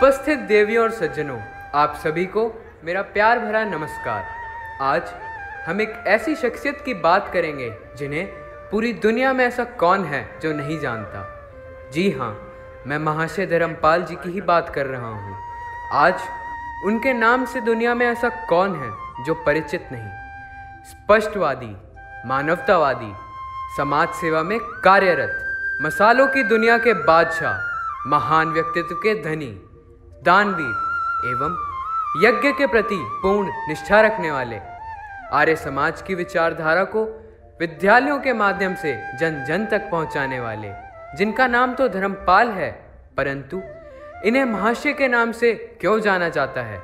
उपस्थित देवियों और सज्जनों, आप सभी को मेरा प्यार भरा नमस्कार। आज हम एक ऐसी शख्सियत की बात करेंगे जिन्हें पूरी दुनिया में ऐसा कौन है जो नहीं जानता। जी हाँ, मैं महाशय धर्मपाल जी की ही बात कर रहा हूँ। आज उनके नाम से दुनिया में ऐसा कौन है जो परिचित नहीं। स्पष्टवादी, मानवतावादी, समाज सेवा में कार्यरत, मसालों की दुनिया के बादशाह, महान व्यक्तित्व के धनी, दानवीर एवं यज्ञ के प्रति पूर्ण निष्ठा रखने वाले, आर्य समाज की विचारधारा को विद्यालयों के माध्यम से जन जन तक पहुंचाने वाले, जिनका नाम तो धर्मपाल है, परंतु इन्हें महाशय के नाम से क्यों जाना जाता है,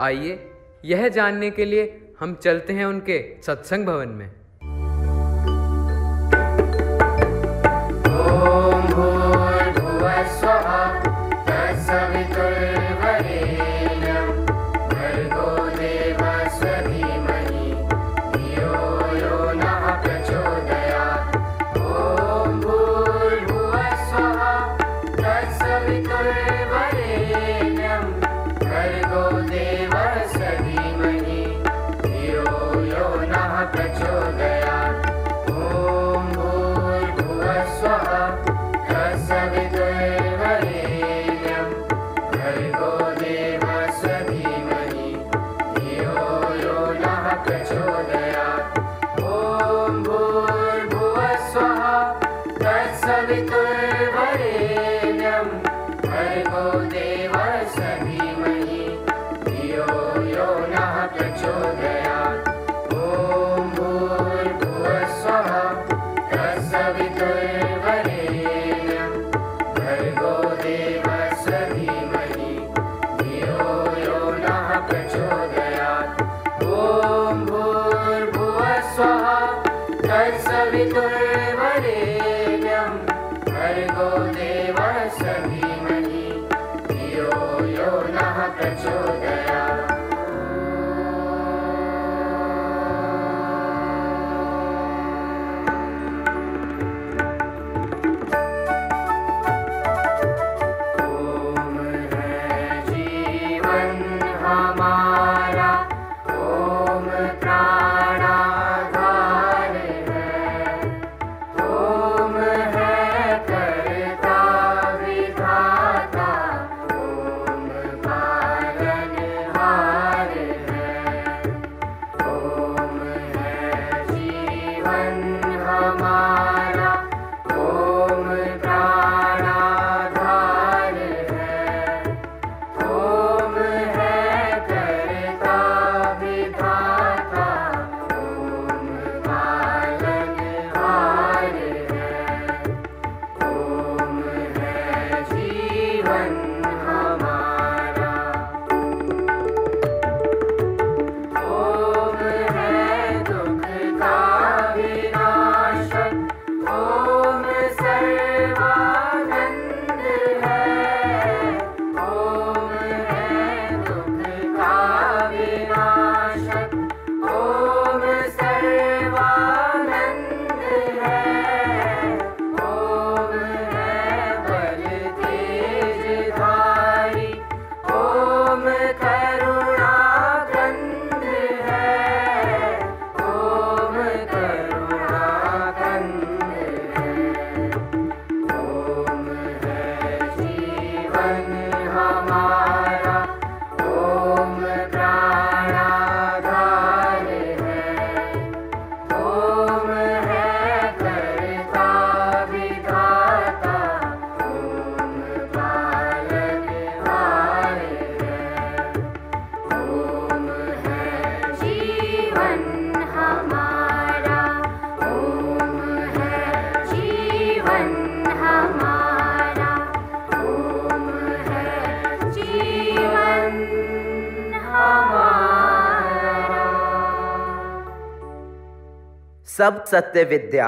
आइए यह जानने के लिए हम चलते हैं उनके सत्संग भवन में। सब सत्य विद्या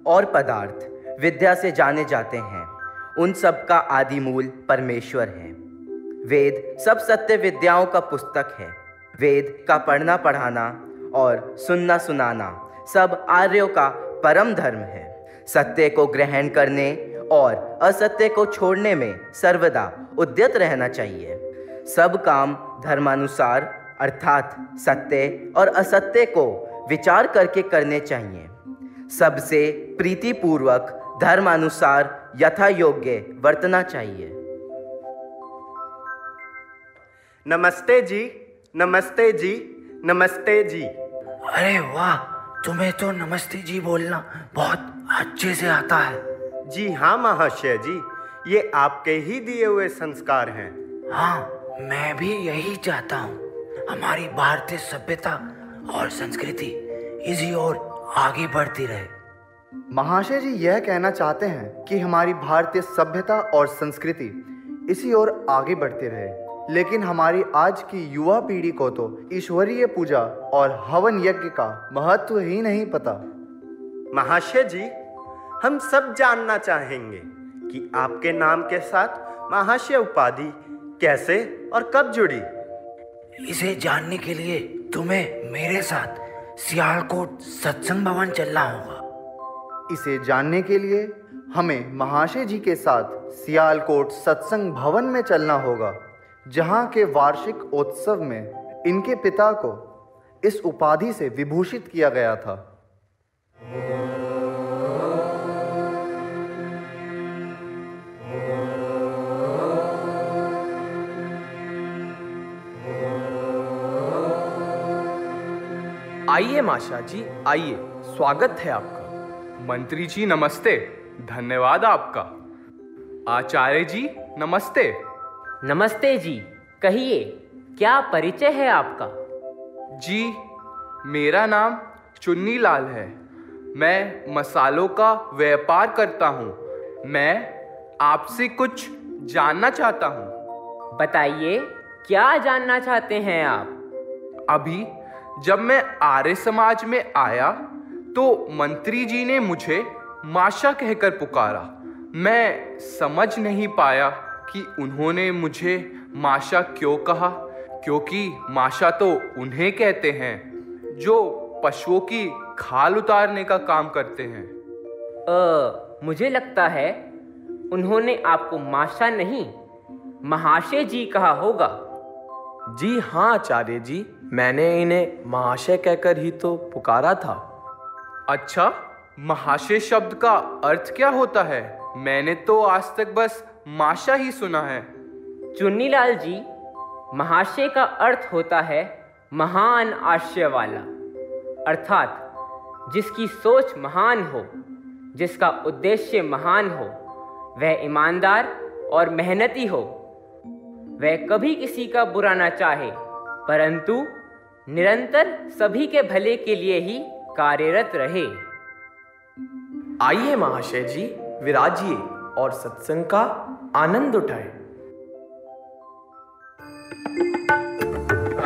और पदार्थ विद्या से जाने जाते हैं। उन सब का आदि मूल परमेश्वर है। वेद सब सत्य विद्याओं का पुस्तक है। वेद का पढ़ना पढ़ाना और सुनना सुनाना सब आर्यों का परम धर्म है। सत्य को ग्रहण करने और असत्य को छोड़ने में सर्वदा उद्यत रहना चाहिए। सब काम धर्मानुसार अर्थात सत्य और असत्य को विचार करके करने चाहिए। सबसे प्रीतिपूर्वक धर्मानुसार यथा योग्य वर्तना चाहिए। नमस्ते जी, नमस्ते जी, नमस्ते जी। अरे वाह, तुम्हें तो नमस्ते जी बोलना बहुत अच्छे से आता है। जी हाँ महाशय जी, ये आपके ही दिए हुए संस्कार हैं। हाँ, मैं भी यही चाहता हूँ। हमारी भारतीय सभ्यता और संस्कृति इसी ओर आगे बढ़ती रहे। महाशय जी यह कहना चाहते हैं कि हमारी भारतीय सभ्यता और संस्कृति इसी ओर आगे बढ़ती रहे, लेकिन हमारी आज की युवा पीढ़ी को तो ईश्वरीय पूजा और हवन यज्ञ का महत्व ही नहीं पता। महाशय जी, हम सब जानना चाहेंगे कि आपके नाम के साथ महाशय उपाधि कैसे और कब जुड़ी। इसे जानने के लिए तुम्हें मेरे साथ सियालकोट सत्संग भवन चलना होगा। इसे जानने के लिए हमें महाशय जी के साथ सियालकोट सत्संग भवन में चलना होगा, जहां के वार्षिक उत्सव में इनके पिता को इस उपाधि से विभूषित किया गया था। आइए माशा जी, आइए, स्वागत है आपका। मंत्री जी नमस्ते, धन्यवाद आपका। आचार्य जी नमस्ते। नमस्ते जी, कहिए क्या परिचय है आपका? जी, मेरा नाम चुन्नी लाल है। मैं मसालों का व्यापार करता हूँ। मैं आपसे कुछ जानना चाहता हूँ। बताइए, क्या जानना चाहते हैं आप? अभी जब मैं आर्य समाज में आया तो मंत्री जी ने मुझे माशा कहकर पुकारा। मैं समझ नहीं पाया कि उन्होंने मुझे माशा क्यों कहा, क्योंकि माशा तो उन्हें कहते हैं जो पशुओं की खाल उतारने का काम करते हैं। मुझे लगता है उन्होंने आपको माशा नहीं, महाशय जी कहा होगा। जी हाँ आचार्य जी, मैंने इन्हें महाशय कहकर ही तो पुकारा था। अच्छा, महाशय शब्द का अर्थ क्या होता है? मैंने तो आज तक बस माशा ही सुना है। चुन्नीलाल जी, महाशय का अर्थ होता है महान आशय वाला, अर्थात जिसकी सोच महान हो, जिसका उद्देश्य महान हो, वह ईमानदार और मेहनती हो, वह कभी किसी का बुरा ना चाहे, परंतु निरंतर सभी के भले के लिए ही कार्यरत रहे। आइए महाशय जी, विराजिए और सत्संग का आनंद उठाएं।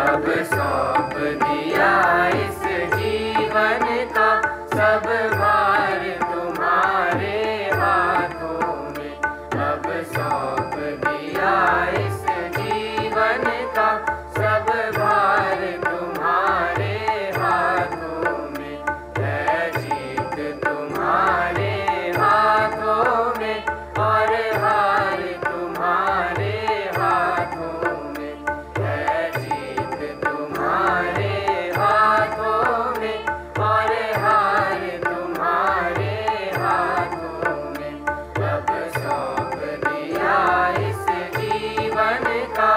अब सौंप दिया इस जीवन का सब भार तुम्हारे हाथों में। अब सौंप दिया इस जीवन का सब भार तुम्हारे हाथों में। है जीत तुम्हारे हाथों में और हार तुम्हारे हाथों में। है जीत तुम्हारे हाथों में और हार तुम्हारे हाथों में। अब सौंप दिया इस जीवन का।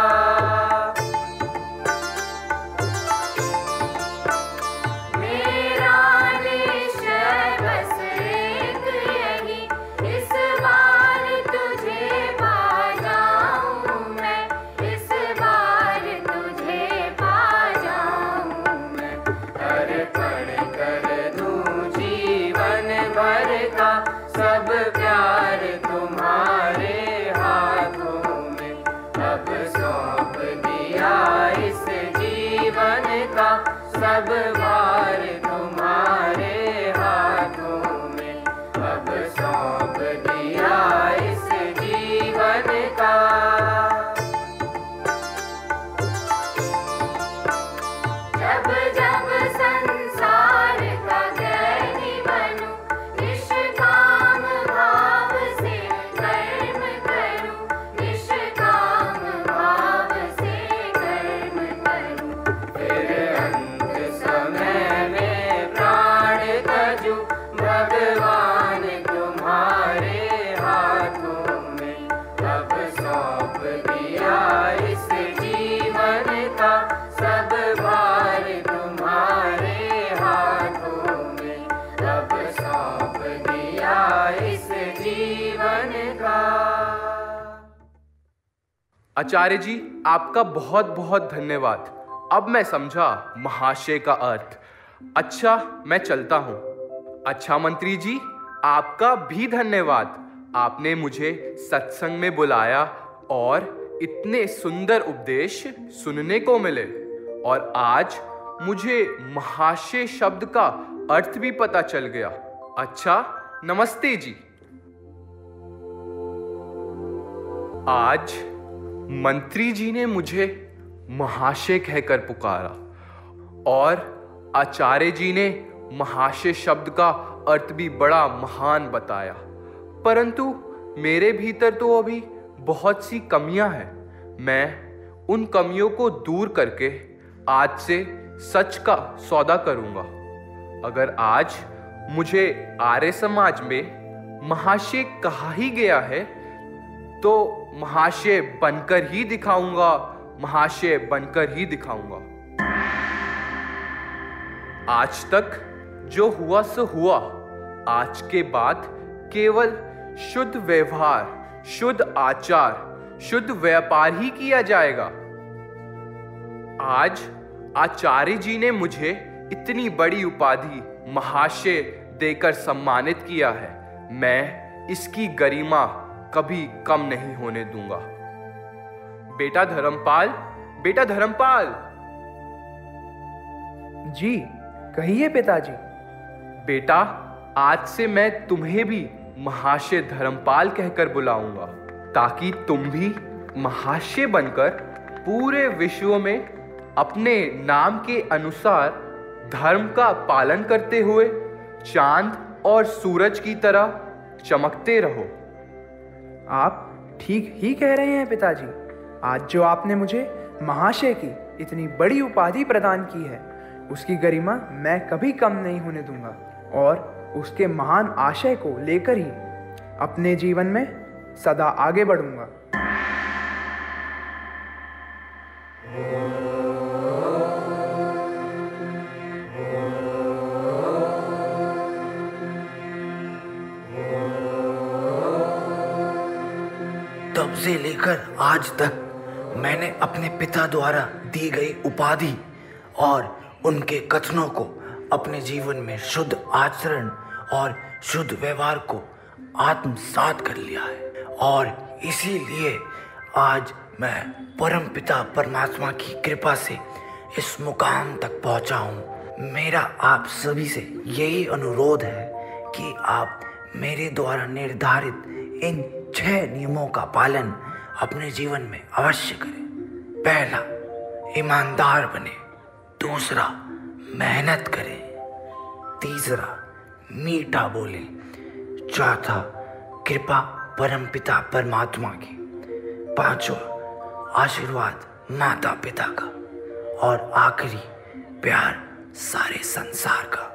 मेरा निश्चय बस एक यही, इस बार तुझे पा जाऊं मैं, इस बार तुझे पा जाऊं मैं। अर्पण कर दूं जीवन भर का सब प्यार तुम्हारे हाथों में। अब सौंप दिया इस जीवन का सब भार तुम्हारे हाथों में। अब सौंप दिया इस जीवन का। जब जब संसार का ज्ञानी बनूं, निष्काम भाव से आचार्य जी, आपका बहुत बहुत धन्यवाद। अब मैं समझा महाशय का अर्थ। अच्छा, मैं चलता हूँ। अच्छा मंत्री जी, आपका भी धन्यवाद। आपने मुझे सत्संग में बुलाया और इतने सुंदर उपदेश सुनने को मिले, और आज मुझे महाशय शब्द का अर्थ भी पता चल गया। अच्छा, नमस्ते जी। आज मंत्री जी ने मुझे महाशय कहकर पुकारा और आचार्य जी ने महाशय शब्द का अर्थ भी बड़ा महान बताया, परंतु मेरे भीतर तो अभी बहुत सी कमियां हैं। मैं उन कमियों को दूर करके आज से सच का सौदा करूंगा। अगर आज मुझे आर्य समाज में महाशय कहा ही गया है तो महाशय बनकर ही दिखाऊंगा, महाशय बनकर ही दिखाऊंगा। आज तक जो हुआ सो हुआ। आज के बाद केवल शुद्ध व्यवहार, शुद्ध आचार, शुद्ध व्यापार ही किया जाएगा। आज आचार्य जी ने मुझे इतनी बड़ी उपाधि महाशय देकर सम्मानित किया है। मैं इसकी गरिमा कभी कम नहीं होने दूंगा। बेटा धर्मपाल, बेटा धर्मपाल। जी कहिए पिताजी। बेटा, आज से मैं तुम्हें भी महाशय धर्मपाल कहकर बुलाऊंगा, ताकि तुम भी महाशय बनकर पूरे विश्व में अपने नाम के अनुसार धर्म का पालन करते हुए चांद और सूरज की तरह चमकते रहो। आप ठीक ही कह रहे हैं पिताजी। आज जो आपने मुझे महाशय की इतनी बड़ी उपाधि प्रदान की है, उसकी गरिमा मैं कभी कम नहीं होने दूंगा, और उसके महान आशय को लेकर ही अपने जीवन में सदा आगे बढ़ूंगा। तब से लेकर आज तक मैंने अपने पिता द्वारा दी गई उपाधि और उनके कथनों को अपने जीवन में शुद्ध आचरण और शुद्ध व्यवहार को आत्मसात कर लिया है, और इसीलिए आज मैं परम पिता परमात्मा की कृपा से इस मुकाम तक पहुंचा हूं। मेरा आप सभी से यही अनुरोध है कि आप मेरे द्वारा निर्धारित इन 6 नियमों का पालन अपने जीवन में अवश्य करें। पहला, ईमानदार बने। दूसरा, मेहनत करें। तीसरा, मीठा बोले। चौथा, कृपा परमपिता परमात्मा की। पांचवा, आशीर्वाद माता पिता का। और आखिरी, प्यार सारे संसार का।